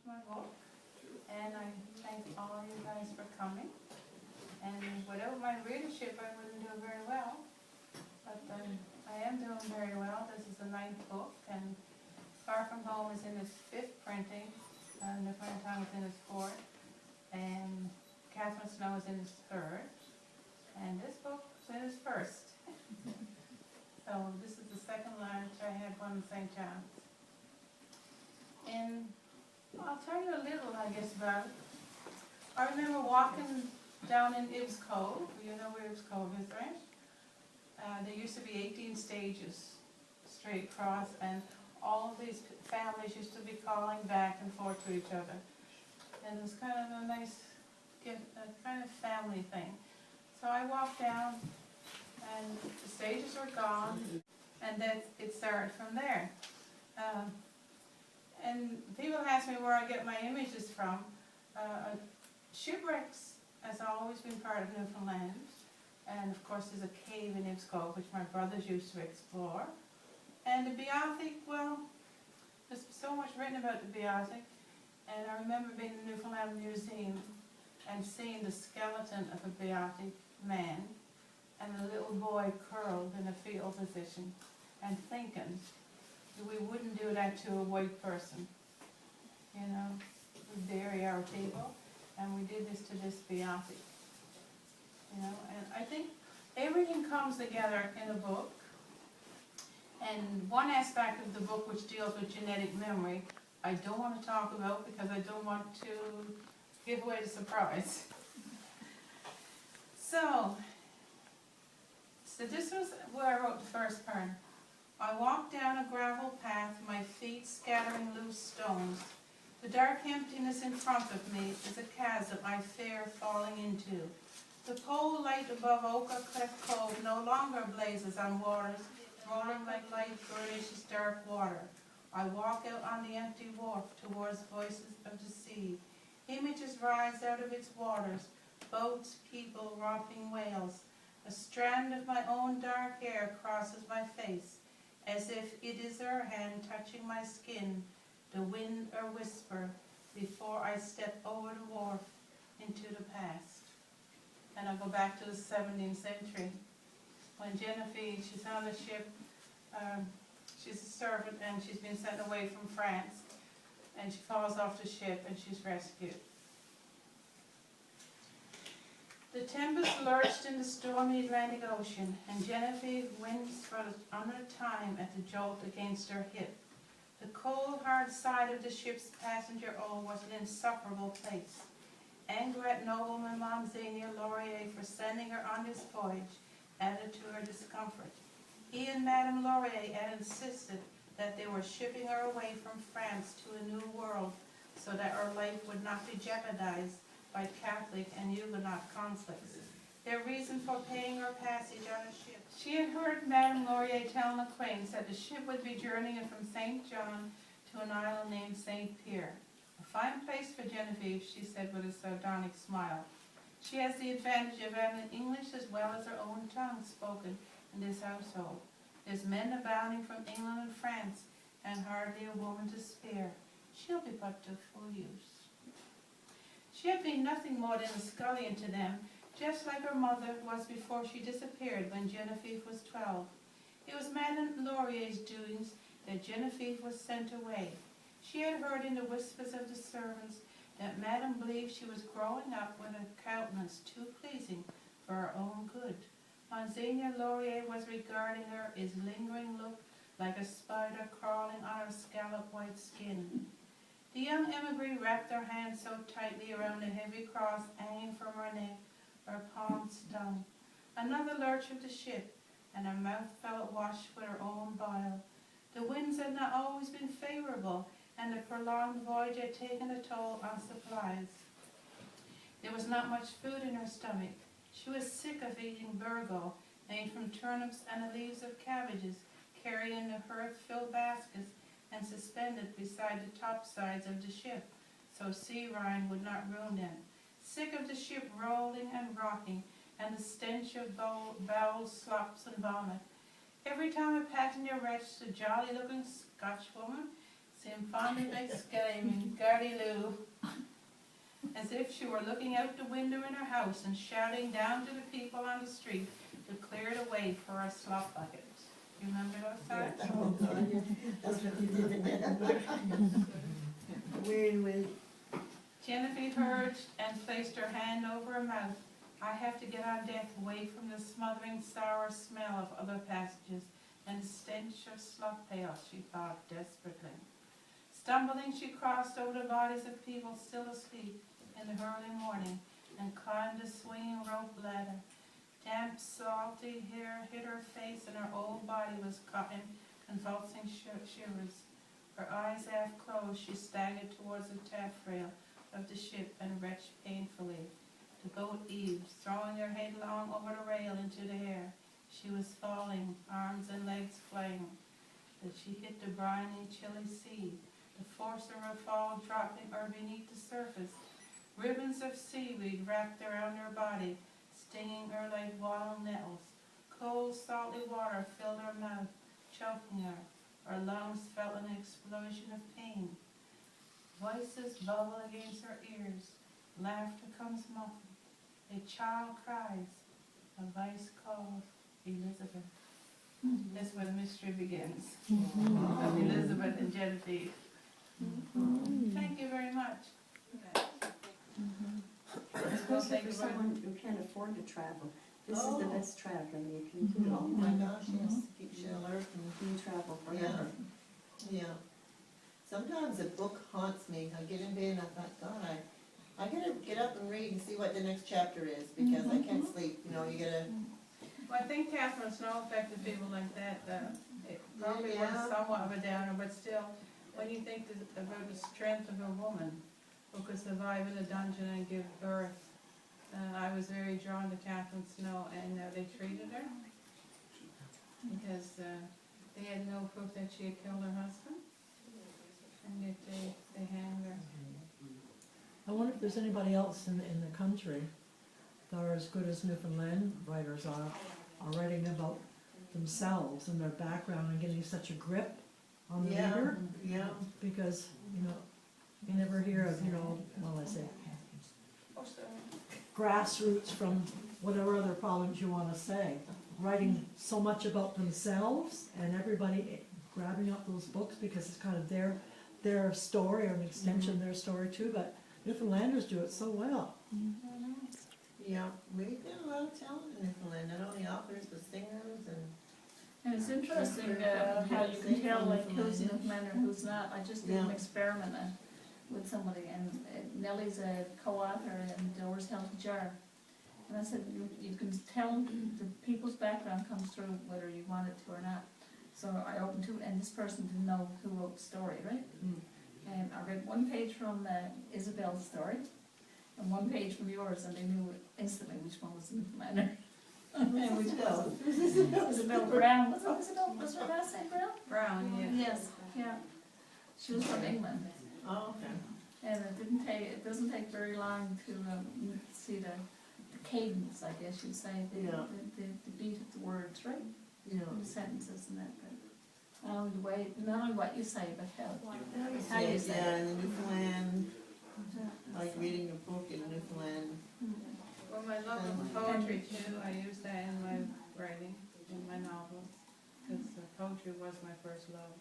my book, and I thank all you guys for coming. And without my readership, I wouldn't do very well, but I am doing very well. This is the 9th book, and Far From Home is in its 5th printing, and The Friend Time is in its 4th, and Catherine Snow is in its 3rd, and this book is in its 1st. So this is the 2nd launch. I had one in St. John's. And I'll tell you a little, I guess, about it. I remember walking down in Ibs Cove. You know where Ibs Cove is, right? There used to be 18 stages straight across, and all of these families used to be calling back and forth to each other. And it was kind of a nice, kind of family thing. So I walked down, and the stages were gone, and then it started from there. And people ask me where I get my images from. Shipwrecks has always been part of Newfoundland, and of course there's a cave in Ibs Cove which my brothers used to explore. And the Beothuk, well, there's so much written about the Beothuk, and I remember being in the Newfoundland Museum and seeing the skeleton of a Beothuk man and a little boy curled in a fetal position, and thinking we wouldn't do that to a white person. You know, we bury our people, and we did this to this Beothuk. You know, and I think everything comes together in a book. And one aspect of the book which deals with genetic memory, I don't want to talk about because I don't want to give away the surprise. So this was where I wrote the first part. I walked down a gravel path, my feet scattering loose stones. The dark emptiness in front of me is a chasm I fear falling into. The cold light above Oka Cliff Cove no longer blazes on waters, rolling like light burnishes dark water. I walk out on the empty wharf towards voices of the sea. Images rise out of its waters, boats, people, romping whales. A strand of my own dark hair crosses my face, as if it is her hand touching my skin, the wind or whisper, before I step over the wharf into the past. And I'll go back to the 17th century. When Genevieve, she's on the ship, she's a servant, and she's been sent away from France, and she falls off the ship and she's rescued. The tempest lurched in the stormy Atlantic Ocean, and Genevieve winced for the 100th time at the jolt against her hip. The cold, hard side of the ship's passenger hull was an insufferable place. Anger at nobleman Monseigneur Laurier for sending her on this voyage added to her discomfort. He and Madame Laurier had insisted that they were shipping her away from France to a new world so that her life would not be jeopardized by Catholic and Huguenot conflicts. Their reason for paying her passage on a ship. She had heard Madame Laurier tell an acquaintance that the ship would be journeying from St. John to an island named St. Pierre. A fine place for Genevieve, she said with a sardonic smile. She has the advantage of having English as well as her own tongue spoken in this household. There's men abounding from England and France, and hardly a woman to spare. She'll be put to full use. She had been nothing more than a scullion to them, just like her mother was before she disappeared when Genevieve was 12. It was Madame Laurier's doings that Genevieve was sent away. She had heard in the whispers of the servants that Madame believed she was growing up with a countenance too pleasing for her own good. Monseigneur Laurier was regarding her, his lingering look like a spider crawling on her scallop white skin. The young emigree wrapped her hands so tightly around the heavy cross hanging from her neck, her palms stung. Another lurch of the ship, and her mouth fell awash with her own bile. The winds had not always been favorable, and the prolonged voyage had taken a toll on supplies. There was not much food in her stomach. She was sick of eating burgo, made from turnips and the leaves of cabbages, carried in the hearth-filled baskets and suspended beside the topsides of the ship, so sea rime would not ruin them. Sick of the ship rolling and rocking, and the stench of bowels, slops, and vomit. Every time a passenger reached a jolly-looking Scotchwoman, symphonic exclaiming, "Gardy Lou," as if she were looking out the window in her house and shouting down to the people on the street to clear the way for her slop bucket. You remember those times? Oh, God, yeah. That's what you did in there. Wait. Genevieve heard and placed her hand over her mouth. I have to get on deck away from the smothering sour smell of other passages and the stench of slop pails, she thought desperately. Stumbling, she crossed over the bodies of people still asleep in the early morning and climbed the swinging rope ladder. Damp, salty hair hid her face and her whole body was caught in convulsing shivers. Her eyes half closed, she staggered towards the taffrail of the ship and retched painfully. The boat heaved, throwing her headlong over the rail into the air. She was falling, arms and legs flaying, as she hit the briny, chilly sea. The force of her fall dropping her beneath the surface. Ribbons of seaweed wrapped around her body, stinging her like wild nettles. Cold, salty water filled her mouth, choking her. Her lungs felt an explosion of pain. Voices bubble against her ears. Laughter comes muffled. A child cries. A voice calls, Elizabeth. That's where the mystery begins. Of Elizabeth and Genevieve. Thank you very much. Especially for someone who can't afford to travel. This is the best traveling you can do. Oh my gosh, yes, keeps you alert and, You travel forever. yeah. Sometimes a book haunts me. I get in bed and I thought, God, I gotta get up and read and see what the next chapter is, because I can't sleep, you know, you gotta, Well, I think Catherine Snow affected people like that. It probably was Yeah. somewhat of a downer, but still, when you think about the strength of a woman who could survive in a dungeon and give birth, I was very drawn to Catherine Snow and how they treated her. Because they had no proof that she had killed her husband, and yet they hanged her. I wonder if there's anybody else in the country that are as good as Newfoundland writers are writing about themselves and their background and getting such a grip on the yeah, reader, yeah. because, you never hear of, well, I say, grassroots from whatever other province you wanna say, writing so much about themselves, and everybody grabbing up those books because it's kind of their story, or an extension of their story too, but Newfoundlanders do it so well. Yeah, we get a lot of talent in Newfoundland, not only authors, but singers and, And it's interesting how you can tell like who's Newfoundlander and who's not. I just did an experiment with somebody, and Nellie's a co-author in Doors Healthy Jar. And I said, you can tell the people's background comes through whether you want it to or not. So I opened to it, and this person didn't know who wrote the story, right? And I read one page from Isabel's story, and one page from yours, and they knew instantly which one was Newfoundlander. And which was Isabel Brown. Was her last name Brown? Brown, yes. Yes, yeah. She was from England, oh, okay. and it doesn't take very long to see the cadence, I guess you'd say, the beat of the words, right? Yeah. The sentences and that, but not only what you say, but how you say Yeah, it. in Newfoundland, like reading a book in Newfoundland. Well, my love of poetry too, I use that in my writing, in my novels, because poetry was my first love.